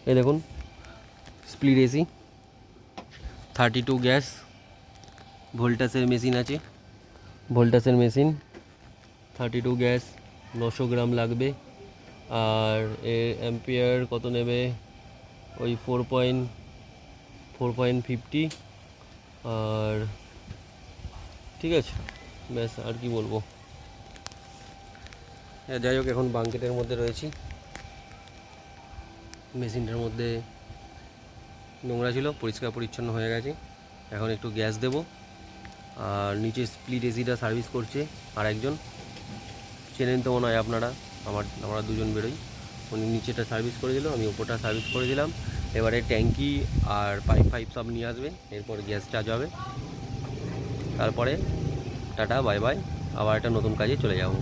এই দেখুন split AC 32 gas ভোল্টাসের machine আছে, ভোল্টাসের মেশিন 32 গ্যাস 900 গ্রাম লাগবে। আর এর অ্যাম্পিয়ার কত নেবে, ওই 4.50। আর ঠিক আছে, ব্যাস আর কি বলবো। যাই হোক, এখন বাঙ্কেটের মধ্যে রয়েছি। মেশিনটার মধ্যে নোংরা ছিল, পরিষ্কার পরিচ্ছন্ন হয়ে গেছে। এখন একটু গ্যাস দেব। আর নিচে স্প্লিট এসিটা সার্ভিস করছে আর একজন, চেনেন তো মনে হয় আপনারা, আমরা দুজন বেরোই। উনি নিচেটা সার্ভিস করে দিল, আমি ওপরটা সার্ভিস করে দিলাম। এবারে ট্যাঙ্কি আর পাইপ ফাইপ সব নিয়ে আসবে, এরপর গ্যাস চার্জ হবে। তারপরে টাটা বাই বাই, আবার একটা নতুন কাজে চলে যাব।